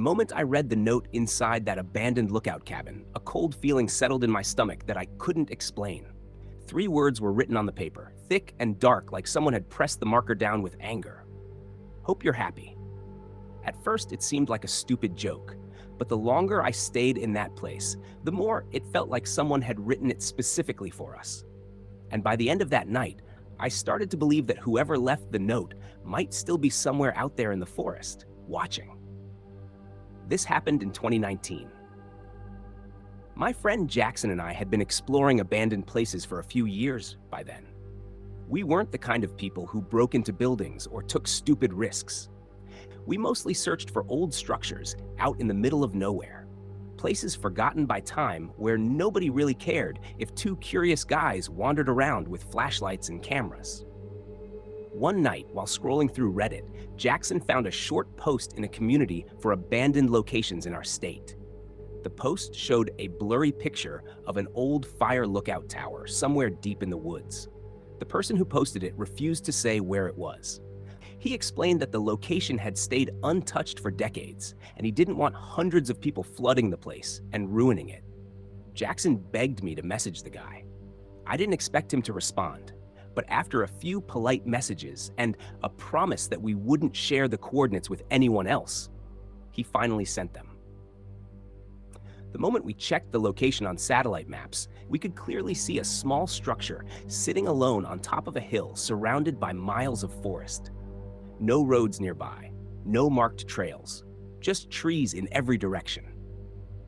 moment I read the note inside that abandoned lookout cabin, a cold feeling settled in my stomach that I couldn't explain. 3 words were written on the paper, thick and dark like someone had pressed the marker down with anger. Hope you're happy. At first, it seemed like a stupid joke, but the longer I stayed in that place, the more it felt like someone had written it specifically for us. And by the end of that night, I started to believe that whoever left the note might still be somewhere out there in the forest, watching. This happened in 2019. My friend Jackson and I had been exploring abandoned places for a few years by then. We weren't the kind of people who broke into buildings or took stupid risks. We mostly searched for old structures out in the middle of nowhere, places forgotten by time where nobody really cared if 2 curious guys wandered around with flashlights and cameras. One night, while scrolling through Reddit, Jackson found a short post in a community for abandoned locations in our state. The post showed a blurry picture of an old fire lookout tower somewhere deep in the woods. The person who posted it refused to say where it was. He explained that the location had stayed untouched for decades, and he didn't want hundreds of people flooding the place and ruining it. Jackson begged me to message the guy. I didn't expect him to respond, but after a few polite messages and a promise that we wouldn't share the coordinates with anyone else, he finally sent them. The moment we checked the location on satellite maps, we could clearly see a small structure sitting alone on top of a hill surrounded by miles of forest. No roads nearby, no marked trails, just trees in every direction.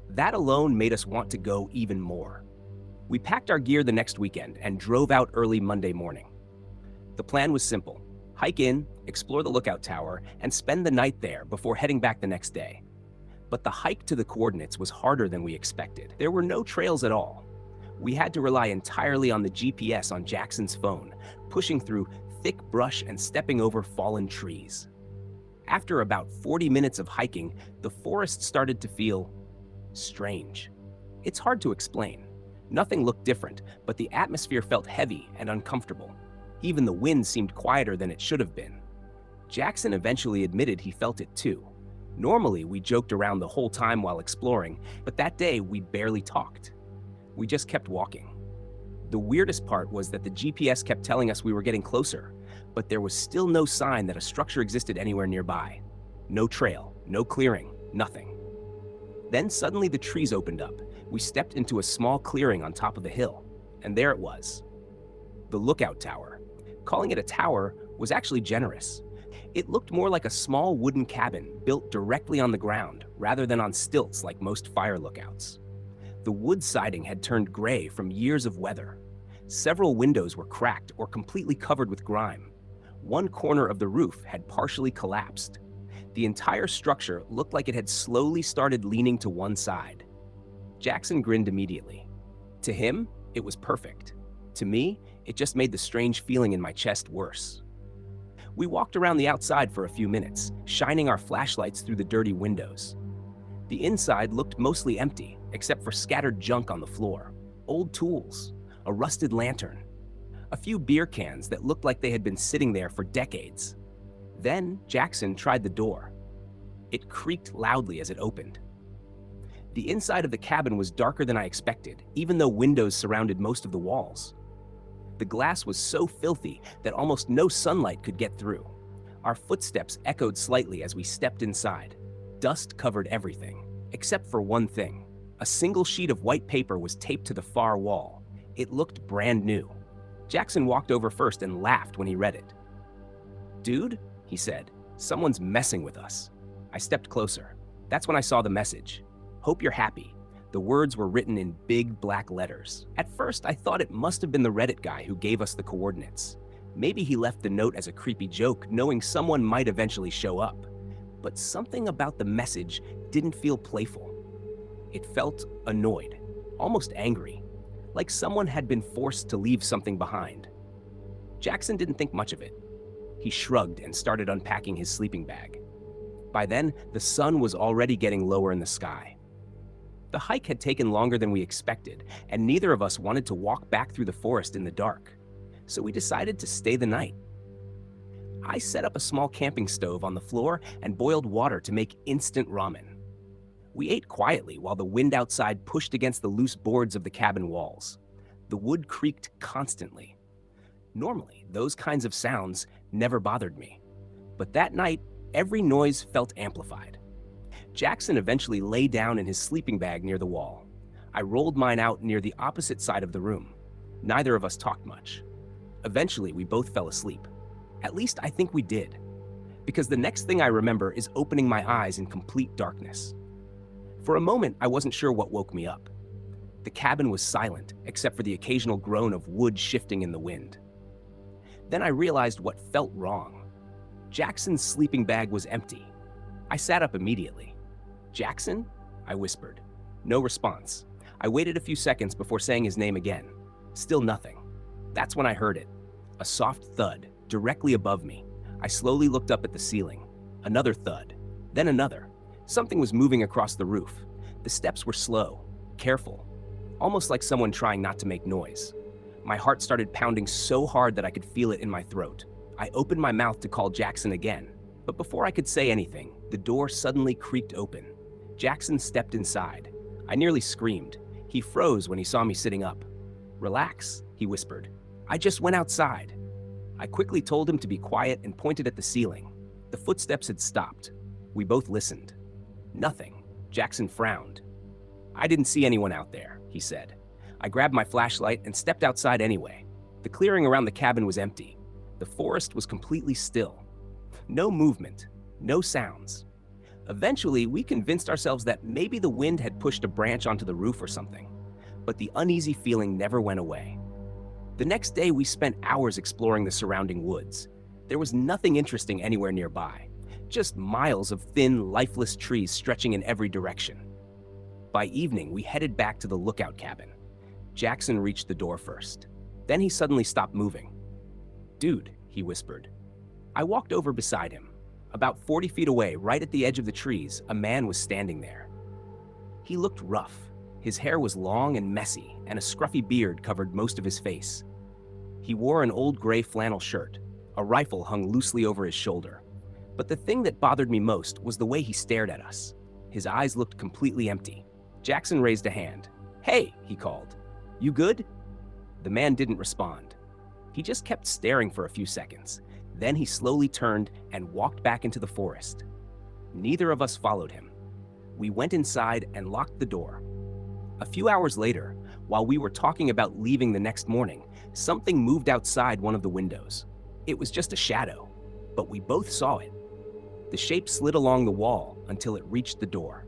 That alone made us want to go even more. We packed our gear the next weekend and drove out early Monday morning. The plan was simple: hike in, explore the lookout tower, and spend the night there before heading back the next day. But the hike to the coordinates was harder than we expected. There were no trails at all. We had to rely entirely on the GPS on Jackson's phone, pushing through thick brush and stepping over fallen trees. After about 40 minutes of hiking, the forest started to feel strange. It's hard to explain. Nothing looked different, but the atmosphere felt heavy and uncomfortable. Even the wind seemed quieter than it should have been. Jackson eventually admitted he felt it too. Normally, we joked around the whole time while exploring, but that day we barely talked. We just kept walking. The weirdest part was that the GPS kept telling us we were getting closer, but there was still no sign that a structure existed anywhere nearby. No trail, no clearing, nothing. Then suddenly the trees opened up. We stepped into a small clearing on top of the hill, and there it was. The lookout tower. Calling it a tower was actually generous. It looked more like a small wooden cabin built directly on the ground rather than on stilts like most fire lookouts. The wood siding had turned gray from years of weather. Several windows were cracked or completely covered with grime. One corner of the roof had partially collapsed. The entire structure looked like it had slowly started leaning to one side. Jackson grinned immediately. To him, it was perfect. To me, it just made the strange feeling in my chest worse. We walked around the outside for a few minutes, shining our flashlights through the dirty windows. The inside looked mostly empty, except for scattered junk on the floor, old tools, a rusted lantern, a few beer cans that looked like they had been sitting there for decades. Then Jackson tried the door. It creaked loudly as it opened. The inside of the cabin was darker than I expected, even though windows surrounded most of the walls. The glass was so filthy that almost no sunlight could get through. Our footsteps echoed slightly as we stepped inside. Dust covered everything, except for one thing. A single sheet of white paper was taped to the far wall. It looked brand new. Jackson walked over first and laughed when he read it. "Dude," he said, "someone's messing with us." I stepped closer. That's when I saw the message. "Hope you're happy." The words were written in big black letters. At first, I thought it must have been the Reddit guy who gave us the coordinates. Maybe he left the note as a creepy joke, knowing someone might eventually show up. But something about the message didn't feel playful. It felt annoyed, almost angry, like someone had been forced to leave something behind. Jackson didn't think much of it. He shrugged and started unpacking his sleeping bag. By then, the sun was already getting lower in the sky. The hike had taken longer than we expected, and neither of us wanted to walk back through the forest in the dark, so we decided to stay the night. I set up a small camping stove on the floor and boiled water to make instant ramen. We ate quietly while the wind outside pushed against the loose boards of the cabin walls. The wood creaked constantly. Normally, those kinds of sounds never bothered me. But that night, every noise felt amplified. Jackson eventually lay down in his sleeping bag near the wall. I rolled mine out near the opposite side of the room. Neither of us talked much. Eventually, we both fell asleep. At least I think we did. Because the next thing I remember is opening my eyes in complete darkness. For a moment, I wasn't sure what woke me up. The cabin was silent, except for the occasional groan of wood shifting in the wind. Then I realized what felt wrong. Jackson's sleeping bag was empty. I sat up immediately. "Jackson?" I whispered. No response. I waited a few seconds before saying his name again. Still nothing. That's when I heard it. A soft thud, directly above me. I slowly looked up at the ceiling. Another thud. Then another. Something was moving across the roof. The steps were slow, careful, almost like someone trying not to make noise. My heart started pounding so hard that I could feel it in my throat. I opened my mouth to call Jackson again, but before I could say anything, the door suddenly creaked open. Jackson stepped inside. I nearly screamed. He froze when he saw me sitting up. "Relax," he whispered. "I just went outside." I quickly told him to be quiet and pointed at the ceiling. The footsteps had stopped. We both listened. Nothing. Jackson frowned. "I didn't see anyone out there," he said. I grabbed my flashlight and stepped outside anyway. The clearing around the cabin was empty. The forest was completely still. No movement, no sounds. Eventually, we convinced ourselves that maybe the wind had pushed a branch onto the roof or something, but the uneasy feeling never went away. The next day, we spent hours exploring the surrounding woods. There was nothing interesting anywhere nearby, just miles of thin, lifeless trees stretching in every direction. By evening, we headed back to the lookout cabin. Jackson reached the door first. Then he suddenly stopped moving. "Dude," he whispered. I walked over beside him. About 40 feet away, right at the edge of the trees, a man was standing there. He looked rough. His hair was long and messy, and a scruffy beard covered most of his face. He wore an old gray flannel shirt. A rifle hung loosely over his shoulder. But the thing that bothered me most was the way he stared at us. His eyes looked completely empty. Jackson raised a hand. "Hey," he called. "You good?" The man didn't respond. He just kept staring for a few seconds. Then he slowly turned and walked back into the forest. Neither of us followed him. We went inside and locked the door. A few hours later, while we were talking about leaving the next morning, something moved outside one of the windows. It was just a shadow, but we both saw it. The shape slid along the wall until it reached the door.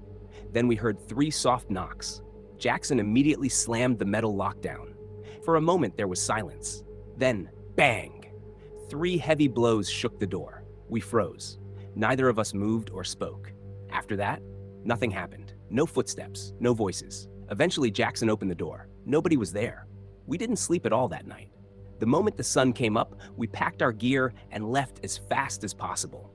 Then we heard 3 soft knocks. Jackson immediately slammed the metal lock down. For a moment, there was silence. Then, bang! 3 heavy blows shook the door. We froze. Neither of us moved or spoke. After that, nothing happened. No footsteps, no voices. Eventually, Jackson opened the door. Nobody was there. We didn't sleep at all that night. The moment the sun came up, we packed our gear and left as fast as possible.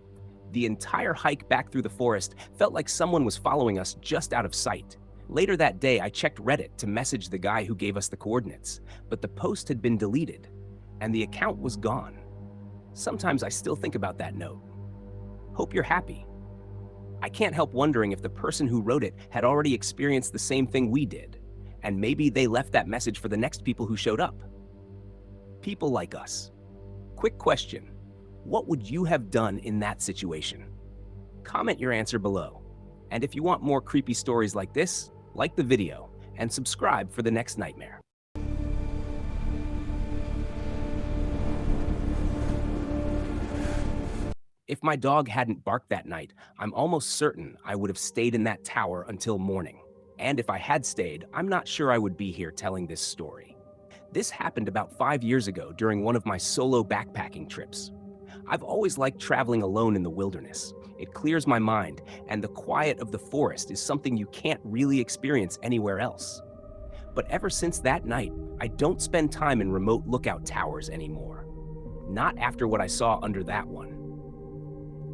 The entire hike back through the forest felt like someone was following us just out of sight. Later that day, I checked Reddit to message the guy who gave us the coordinates, but the post had been deleted, and the account was gone. Sometimes I still think about that note. Hope you're happy. I can't help wondering if the person who wrote it had already experienced the same thing we did, and maybe they left that message for the next people who showed up. People like us. Quick question. What would you have done in that situation? Comment your answer below. And if you want more creepy stories like this, like the video and subscribe for the next nightmare. If my dog hadn't barked that night, I'm almost certain I would have stayed in that tower until morning. And if I had stayed, I'm not sure I would be here telling this story. This happened about 5 years ago during one of my solo backpacking trips. I've always liked traveling alone in the wilderness. It clears my mind, and the quiet of the forest is something you can't really experience anywhere else. But ever since that night, I don't spend time in remote lookout towers anymore. Not after what I saw under that one.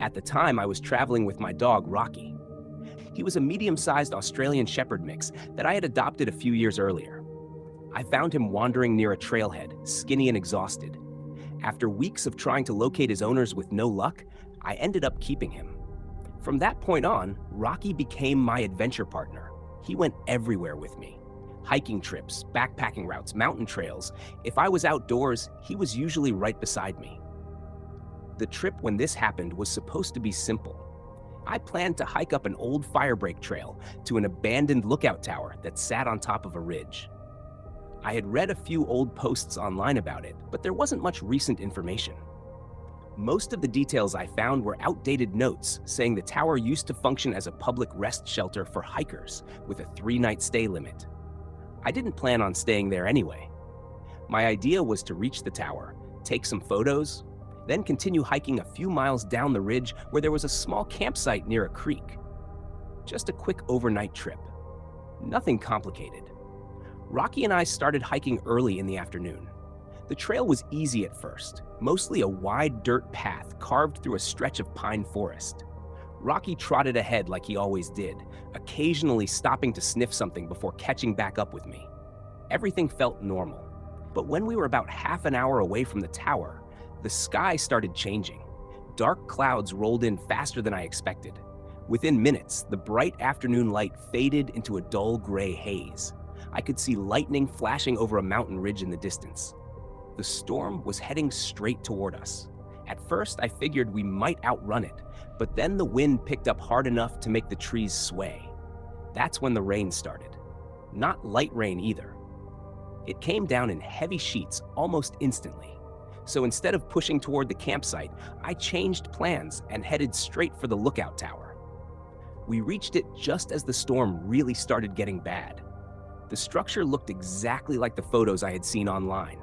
At the time, I was traveling with my dog, Rocky. He was a medium-sized Australian Shepherd mix that I had adopted a few years earlier. I found him wandering near a trailhead, skinny and exhausted. After weeks of trying to locate his owners with no luck, I ended up keeping him. From that point on, Rocky became my adventure partner. He went everywhere with me. Hiking trips, backpacking routes, mountain trails. If I was outdoors, he was usually right beside me. The trip when this happened was supposed to be simple. I planned to hike up an old firebreak trail to an abandoned lookout tower that sat on top of a ridge. I had read a few old posts online about it, but there wasn't much recent information. Most of the details I found were outdated notes saying the tower used to function as a public rest shelter for hikers with a 3-night stay limit. I didn't plan on staying there anyway. My idea was to reach the tower, take some photos, then continue hiking a few miles down the ridge where there was a small campsite near a creek. Just a quick overnight trip. Nothing complicated. Rocky and I started hiking early in the afternoon. The trail was easy at first, mostly a wide dirt path carved through a stretch of pine forest. Rocky trotted ahead like he always did, occasionally stopping to sniff something before catching back up with me. Everything felt normal, but when we were about half an hour away from the tower, the sky started changing. Dark clouds rolled in faster than I expected. Within minutes, the bright afternoon light faded into a dull gray haze. I could see lightning flashing over a mountain ridge in the distance. The storm was heading straight toward us. At first, I figured we might outrun it, but then the wind picked up hard enough to make the trees sway. That's when the rain started. Not light rain either. It came down in heavy sheets almost instantly. So instead of pushing toward the campsite, I changed plans and headed straight for the lookout tower. We reached it just as the storm really started getting bad. The structure looked exactly like the photos I had seen online.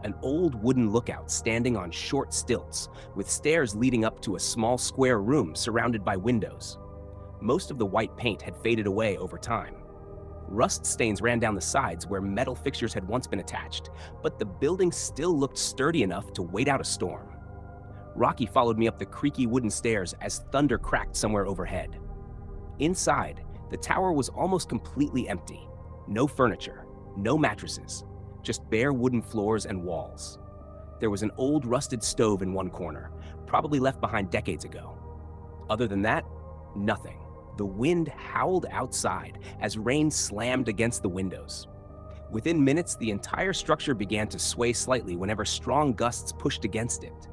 An old wooden lookout standing on short stilts, with stairs leading up to a small square room surrounded by windows. Most of the white paint had faded away over time. Rust stains ran down the sides where metal fixtures had once been attached, but the building still looked sturdy enough to wait out a storm. Rocky followed me up the creaky wooden stairs as thunder cracked somewhere overhead. Inside, the tower was almost completely empty. No furniture, no mattresses, just bare wooden floors and walls. There was an old rusted stove in one corner, probably left behind decades ago. Other than that, nothing. The wind howled outside as rain slammed against the windows. Within minutes, the entire structure began to sway slightly whenever strong gusts pushed against it.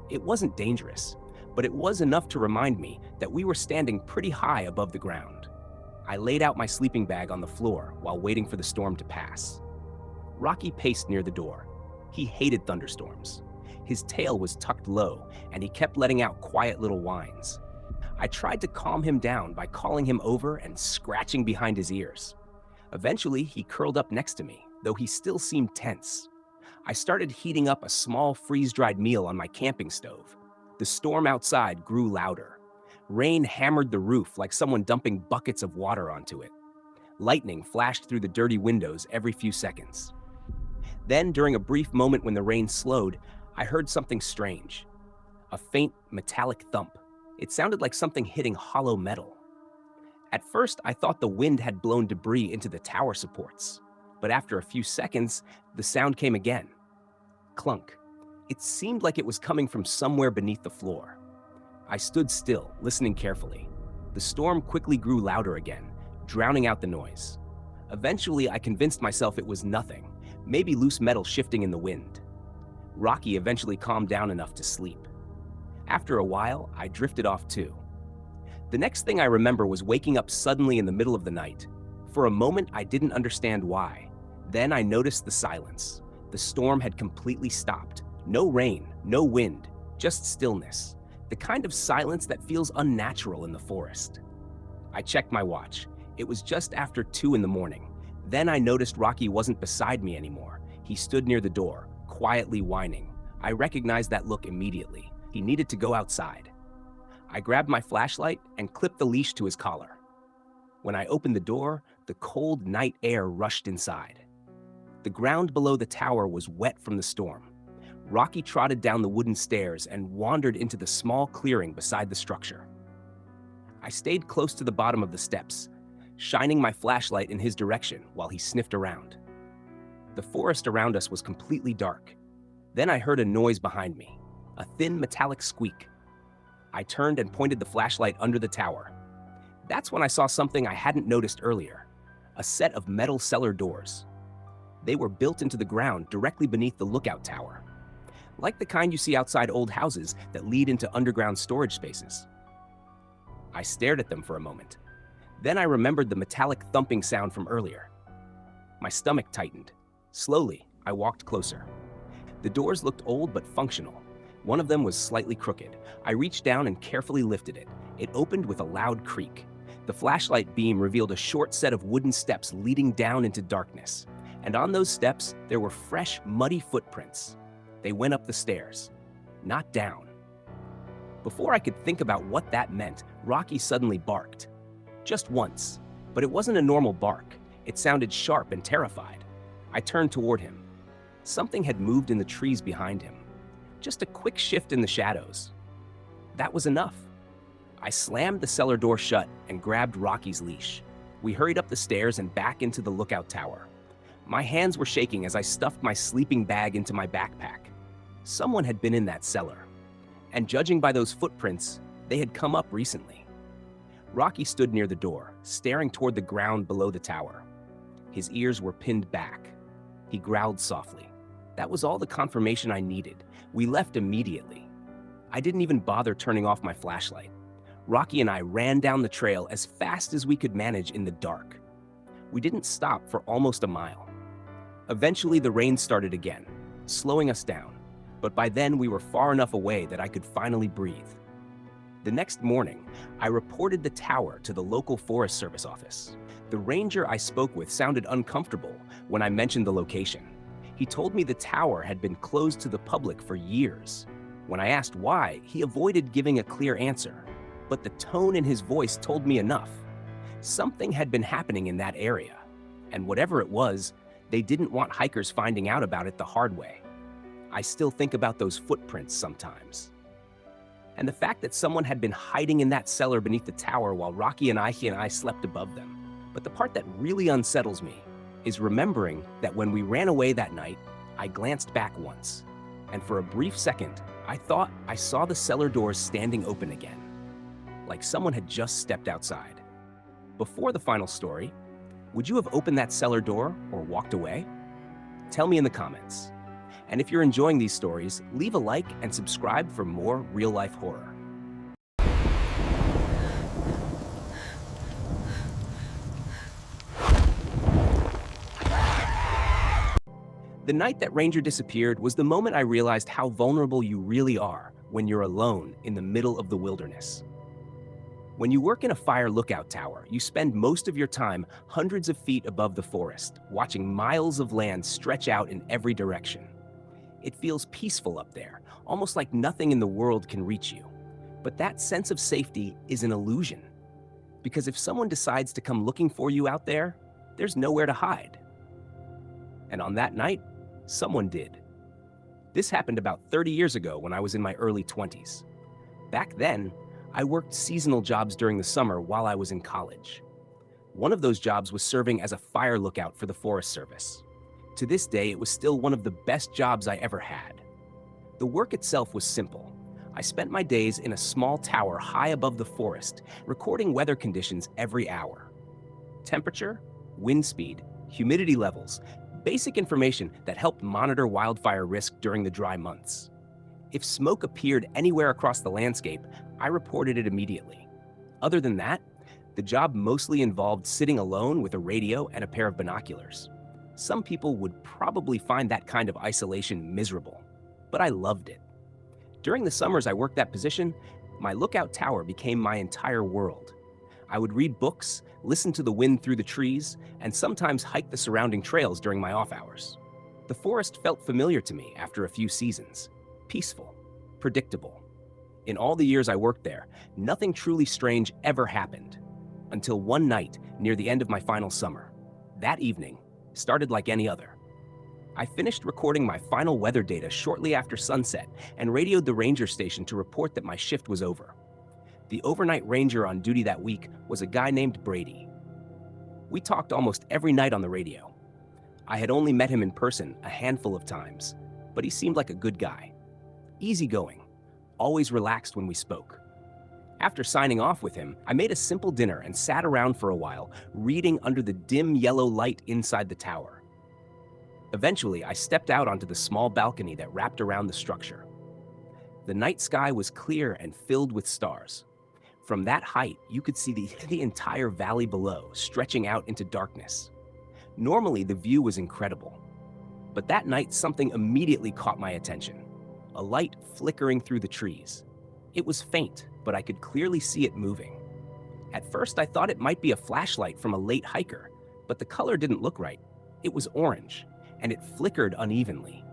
It wasn't dangerous, but it was enough to remind me that we were standing pretty high above the ground. I laid out my sleeping bag on the floor while waiting for the storm to pass. Rocky paced near the door. He hated thunderstorms. His tail was tucked low, and he kept letting out quiet little whines. I tried to calm him down by calling him over and scratching behind his ears. Eventually, he curled up next to me, though he still seemed tense. I started heating up a small freeze-dried meal on my camping stove. The storm outside grew louder. Rain hammered the roof like someone dumping buckets of water onto it. Lightning flashed through the dirty windows every few seconds. Then, during a brief moment when the rain slowed, I heard something strange. A faint, metallic thump. It sounded like something hitting hollow metal. At first, I thought the wind had blown debris into the tower supports. But after a few seconds, the sound came again. Clunk. It seemed like it was coming from somewhere beneath the floor. I stood still, listening carefully. The storm quickly grew louder again, drowning out the noise. Eventually, I convinced myself it was nothing, maybe loose metal shifting in the wind. Rocky eventually calmed down enough to sleep. After a while, I drifted off too. The next thing I remember was waking up suddenly in the middle of the night. For a moment, I didn't understand why. Then I noticed the silence. The storm had completely stopped. No rain, no wind, just stillness. The kind of silence that feels unnatural in the forest. I checked my watch. It was just after 2 in the morning. Then I noticed Rocky wasn't beside me anymore. He stood near the door, quietly whining. I recognized that look immediately. He needed to go outside. I grabbed my flashlight and clipped the leash to his collar. When I opened the door, the cold night air rushed inside. The ground below the tower was wet from the storm. Rocky trotted down the wooden stairs and wandered into the small clearing beside the structure. I stayed close to the bottom of the steps, shining my flashlight in his direction while he sniffed around. The forest around us was completely dark. Then I heard a noise behind me, a thin metallic squeak. I turned and pointed the flashlight under the tower. That's when I saw something I hadn't noticed earlier: a set of metal cellar doors. They were built into the ground directly beneath the lookout tower, like the kind you see outside old houses that lead into underground storage spaces. I stared at them for a moment. Then I remembered the metallic thumping sound from earlier. My stomach tightened. Slowly, I walked closer. The doors looked old but functional. One of them was slightly crooked. I reached down and carefully lifted it. It opened with a loud creak. The flashlight beam revealed a short set of wooden steps leading down into darkness. And on those steps, there were fresh, muddy footprints. They went up the stairs, not down. Before I could think about what that meant, Rocky suddenly barked. Just once, but it wasn't a normal bark. It sounded sharp and terrified. I turned toward him. Something had moved in the trees behind him. Just a quick shift in the shadows. That was enough. I slammed the cellar door shut and grabbed Rocky's leash. We hurried up the stairs and back into the lookout tower. My hands were shaking as I stuffed my sleeping bag into my backpack. Someone had been in that cellar. And judging by those footprints, they had come up recently. Rocky stood near the door, staring toward the ground below the tower. His ears were pinned back. He growled softly. That was all the confirmation I needed. We left immediately. I didn't even bother turning off my flashlight. Rocky and I ran down the trail as fast as we could manage in the dark. We didn't stop for almost a mile. Eventually, the rain started again, slowing us down, but by then we were far enough away that I could finally breathe. The next morning, I reported the tower to the local Forest Service office. The ranger I spoke with sounded uncomfortable when I mentioned the location. He told me the tower had been closed to the public for years. When I asked why, he avoided giving a clear answer, but the tone in his voice told me enough. Something had been happening in that area, and whatever it was, they didn't want hikers finding out about it the hard way. I still think about those footprints sometimes. And the fact that someone had been hiding in that cellar beneath the tower while Rocky and I slept above them. But the part that really unsettles me is remembering that when we ran away that night, I glanced back once, and for a brief second, I thought I saw the cellar doors standing open again, like someone had just stepped outside. Before the final story, would you have opened that cellar door or walked away? Tell me in the comments. And if you're enjoying these stories, leave a like and subscribe for more real-life horror. The night that Ranger disappeared was the moment I realized how vulnerable you really are when you're alone in the middle of the wilderness. When you work in a fire lookout tower, you spend most of your time hundreds of feet above the forest, watching miles of land stretch out in every direction. It feels peaceful up there, almost like nothing in the world can reach you. But that sense of safety is an illusion. Because if someone decides to come looking for you out there, there's nowhere to hide. And on that night, someone did. This happened about 30 years ago when I was in my early 20s. Back then, I worked seasonal jobs during the summer while I was in college. One of those jobs was serving as a fire lookout for the Forest Service. To this day, it was still one of the best jobs I ever had. The work itself was simple. I spent my days in a small tower high above the forest, recording weather conditions every hour. Temperature, wind speed, humidity levels, basic information that helped monitor wildfire risk during the dry months. If smoke appeared anywhere across the landscape, I reported it immediately. Other than that, the job mostly involved sitting alone with a radio and a pair of binoculars. Some people would probably find that kind of isolation miserable, but I loved it. During the summers I worked that position, my lookout tower became my entire world. I would read books, listen to the wind through the trees, and sometimes hike the surrounding trails during my off hours. The forest felt familiar to me after a few seasons. Peaceful, predictable. In all the years I worked there, nothing truly strange ever happened. Until one night near the end of my final summer. That evening started like any other. I finished recording my final weather data shortly after sunset and radioed the ranger station to report that my shift was over. The overnight ranger on duty that week was a guy named Brady. We talked almost every night on the radio. I had only met him in person a handful of times, but he seemed like a good guy. Easygoing, always relaxed when we spoke. After signing off with him, I made a simple dinner and sat around for a while, reading under the dim yellow light inside the tower. Eventually, I stepped out onto the small balcony that wrapped around the structure. The night sky was clear and filled with stars. From that height, you could see the entire valley below, stretching out into darkness. Normally, the view was incredible. But that night, something immediately caught my attention. A light flickering through the trees. It was faint, but I could clearly see it moving. At first, I thought it might be a flashlight from a late hiker, but the color didn't look right. It was orange, and it flickered unevenly.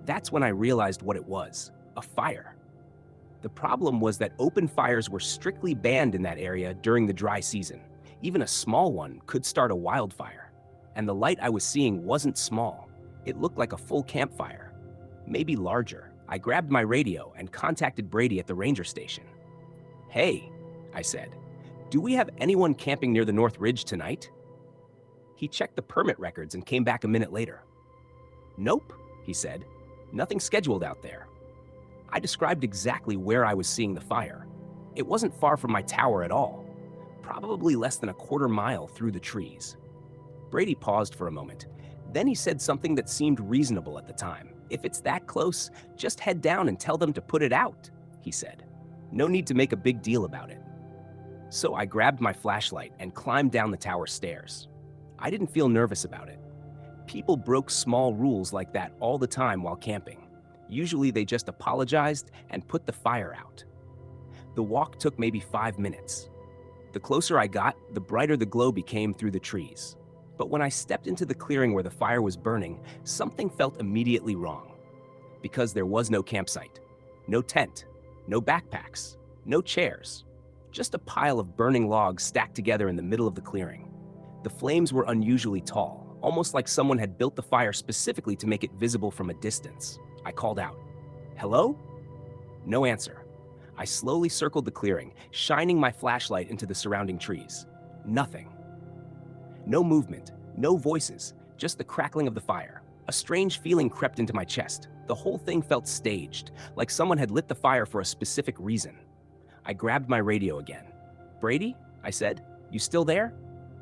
That's when I realized what it was: a fire. The problem was that open fires were strictly banned in that area during the dry season. Even a small one could start a wildfire. And the light I was seeing wasn't small. It looked like a full campfire, maybe larger. I grabbed my radio and contacted Brady at the ranger station. "Hey," I said, "do we have anyone camping near the North Ridge tonight?" He checked the permit records and came back a minute later. "Nope," he said, "nothing scheduled out there." I described exactly where I was seeing the fire. It wasn't far from my tower at all, probably less than a quarter mile through the trees. Brady paused for a moment. Then he said something that seemed reasonable at the time. "If it's that close, just head down and tell them to put it out," he said. "No need to make a big deal about it." So I grabbed my flashlight and climbed down the tower stairs. I didn't feel nervous about it. People broke small rules like that all the time while camping. Usually they just apologized and put the fire out. The walk took maybe 5 minutes. The closer I got, the brighter the glow became through the trees. But when I stepped into the clearing where the fire was burning, something felt immediately wrong. Because there was no campsite, no tent, no backpacks, no chairs, just a pile of burning logs stacked together in the middle of the clearing. The flames were unusually tall, almost like someone had built the fire specifically to make it visible from a distance. I called out, "Hello?" No answer. I slowly circled the clearing, shining my flashlight into the surrounding trees. Nothing. No movement, no voices, just the crackling of the fire. A strange feeling crept into my chest. The whole thing felt staged, like someone had lit the fire for a specific reason. I grabbed my radio again. "Brady?" I said. "You still there?"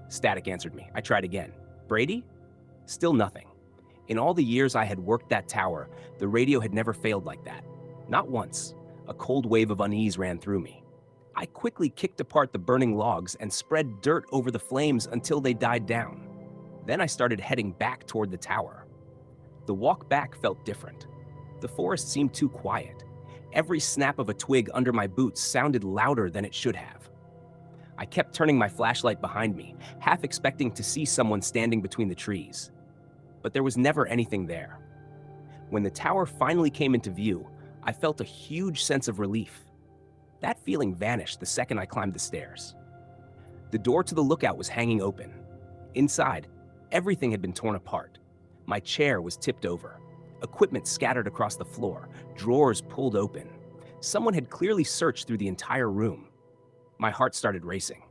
Static answered me. I tried again. "Brady?" Still nothing. In all the years I had worked that tower, the radio had never failed like that. Not once. A cold wave of unease ran through me. I quickly kicked apart the burning logs and spread dirt over the flames until they died down. Then I started heading back toward the tower. The walk back felt different. The forest seemed too quiet. Every snap of a twig under my boots sounded louder than it should have. I kept turning my flashlight behind me, half expecting to see someone standing between the trees. But there was never anything there. When the tower finally came into view, I felt a huge sense of relief. That feeling vanished the second I climbed the stairs. The door to the lookout was hanging open. Inside, everything had been torn apart. My chair was tipped over. Equipment scattered across the floor, drawers pulled open. Someone had clearly searched through the entire room. My heart started racing.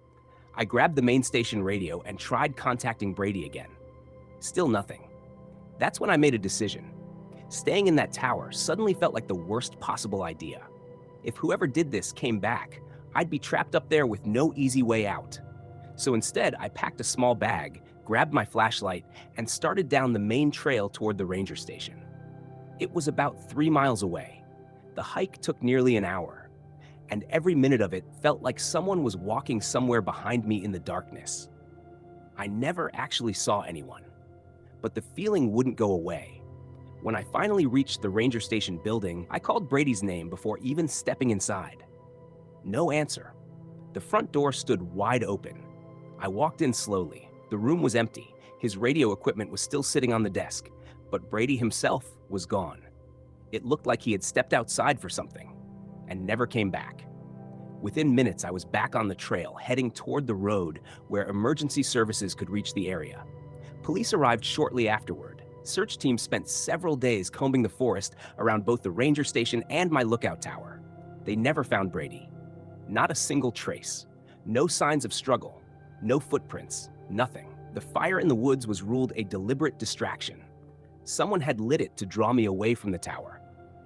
I grabbed the main station radio and tried contacting Brady again. Still nothing. That's when I made a decision. Staying in that tower suddenly felt like the worst possible idea. If whoever did this came back, I'd be trapped up there with no easy way out. So instead, I packed a small bag, grabbed my flashlight, and started down the main trail toward the ranger station. It was about 3 miles away. The hike took nearly an hour, and every minute of it felt like someone was walking somewhere behind me in the darkness. I never actually saw anyone, but the feeling wouldn't go away. When I finally reached the ranger station building, I called Brady's name before even stepping inside. No answer. The front door stood wide open. I walked in slowly. The room was empty. His radio equipment was still sitting on the desk, but Brady himself was gone. It looked like he had stepped outside for something and never came back. Within minutes, I was back on the trail, heading toward the road where emergency services could reach the area. Police arrived shortly afterward. Search teams spent several days combing the forest around both the ranger station and my lookout tower. They never found Brady. Not a single trace. No signs of struggle. No footprints. Nothing. The fire in the woods was ruled a deliberate distraction. Someone had lit it to draw me away from the tower.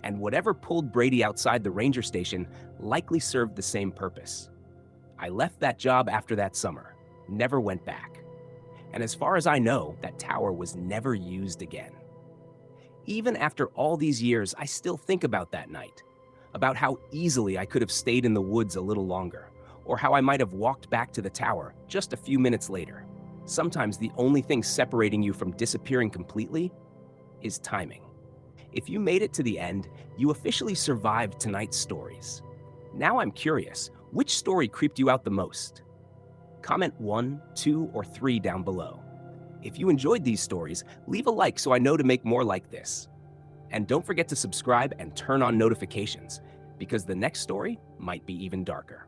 and whatever pulled Brady outside the ranger station likely served the same purpose. I left that job after that summer, never went back. And as far as I know, that tower was never used again. Even after all these years, I still think about that night, about how easily I could have stayed in the woods a little longer, or how I might have walked back to the tower just a few minutes later. Sometimes the only thing separating you from disappearing completely is timing. If you made it to the end, you officially survived tonight's stories. Now I'm curious, which story creeped you out the most? Comment 1, 2, or 3 down below. If you enjoyed these stories, leave a like so I know to make more like this. And don't forget to subscribe and turn on notifications, because the next story might be even darker.